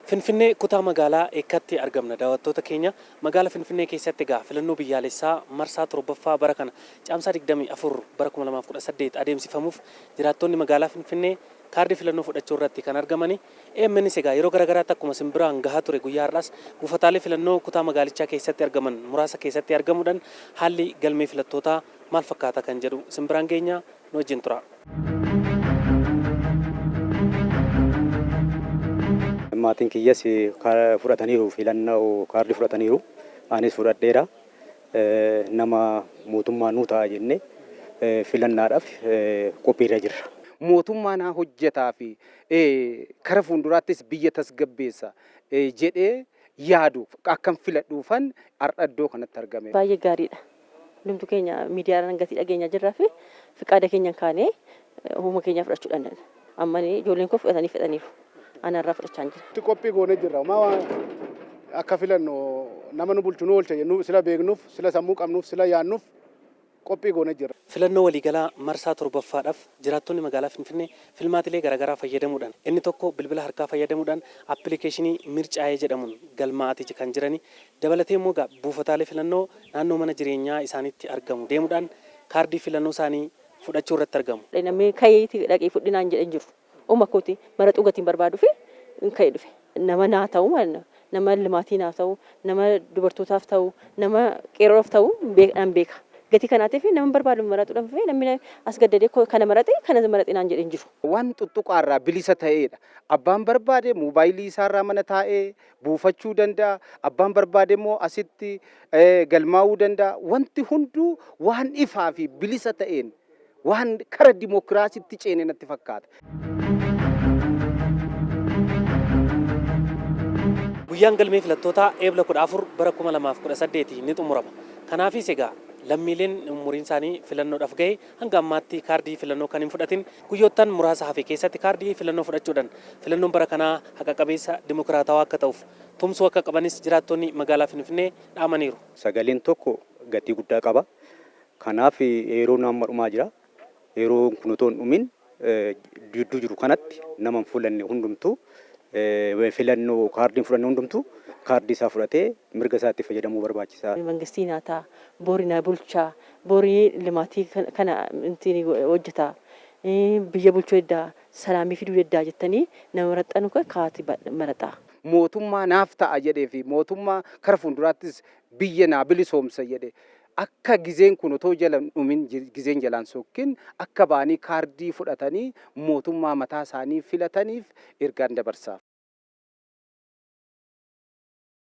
Finfinnee kutaa magaalaa eekkatti argamna daawwattoota keenya magaalaa Finfinnee keessatti egaa filannoo biyyaalessaa marsaa torbaffaa bara kana caamsaa 24 bara 2018 adeemsifamuuf jiraattonni magaalaa Finfinnee kaardii filannoo fudhachuu irratti kan argamani. EMNs egaa yeroo garaagaraatti akkuma simbiraan gahaa ture guyyaa har'aas buufataalee filannoo kutaa magaalichaa keessatti argaman muraasa keessatti argamuudhaan haalli galmee filattootaa maal fakkaata kan jedhu simbiraan keenya nu wajjin tura. Maatiin kiyyas fudhataniiru filannoo kaardii fudhataniiru anis fudhadheera nama mootummaa nuu ta'a jennee filannaadhaaf qophiirra jirra. Mootummaan hojjetaa fi kara fuulduraattis biyya tasgabbeessa jedhee yaadu akkam filadhuufan har'a iddoo kanatti argame. Baay'ee gaariidha. Hundumtu keenya miidiyaadhaan gatii dhageenya jirraa fi fiqaada keenyaan kaanee uuma keenya fudhachuudhaan amma ijoolleen koo fudhataniiru. Ana irraa fudhachaa jira. Qophii goonee jirra. Akka filannoo nama nu bulchu nu oolcha jennu sila beeknuuf, sila sammuu qabnuuf, sila yaannuuf qophii goonee jirra. Filannoo waliigalaa marsaa torbaffaadhaaf jiraattonni magaalaa Finfinnee filmaatilee garaagaraa fayyadamuudhaan inni tokko bilbila harkaa fayyadamuudhaan appilikeeshinii mircaa'ee jedhamuun galmaa'atii kan jirani dabalatee immoo buufataalee filannoo naannoo mana jireenyaa isaaniitti argamu deemuudhaan kaardii filannoo isaanii fudhachuu irratti argamu. Namni kayeetii dhaqee fudhinaan jedhan jiru. Uma kooti mara dhugatiin barbaadu fi ka'ee dhufe nama naa ta'u nama limaatii naa ta'u nama dubartootaaf ta'u nama qeerroof ta'u beeka gatii kanaatiif nama barbaadu maratuudhaan fi namni as gaddadee kana marate kana marate naan jedhan jiru. Waan tuttuqaarraa bilisa ta'edha. Abbaan barbaade moobaayilii isaarraa mana taa'ee buufachuu danda'a. Abbaan barbaade immoo asitti galmaa'uu danda'a. Wanti hunduu waan ifaa fi bilisa ta'een waan kara dimookiraasiitti ceene natti fakkaata. Guyyaan galmee filattootaa eebla 14 bara 2018 ni xumurama. Kanaafis egaa lammiileen umuriin isaanii filannoodhaaf ga'e hanga ammaatti kaardii filannoo kan hin fudhatin guyyoottan muraasa hafe keessatti kaardii filannoo fudhachuudhaan filannoon bara kanaa haqa qabeessa dimookiraatawaa akka ta'uuf tumsuu akka qabanis jiraattonni magaalaa Finfinnee dhaamaniiru. Sagaleen tokko gatii guddaa qaba. Kanaaf yeroo nama dhumaa jira. Yeroo kun otoo hin dhumin gidduu jiru kanatti nama hin fulanne hundumtuu filannoo kaardiin fudhanne hundumtuu kaardii isaa fudhatee mirga isaatti fayyadamuu barbaachisaa. Mangistii naataa, borii na bulchaa, borii limaatii kana hojjetaa, biyya bulchuu eddaa, salaamii fiduu eddaa jettanii nama maraxxanu kaati maraxaa. Mootummaa naaf ta'a jedhee fi mootummaa kara fuulduraattis biyya naa bilisoomsa jedhee akka gizeen kun otoo jalan dhumin gizeen jalaan sokkin akka baanii kaardii fudhatanii mootummaa mataa isaanii filataniif ergaan dabarsaaf.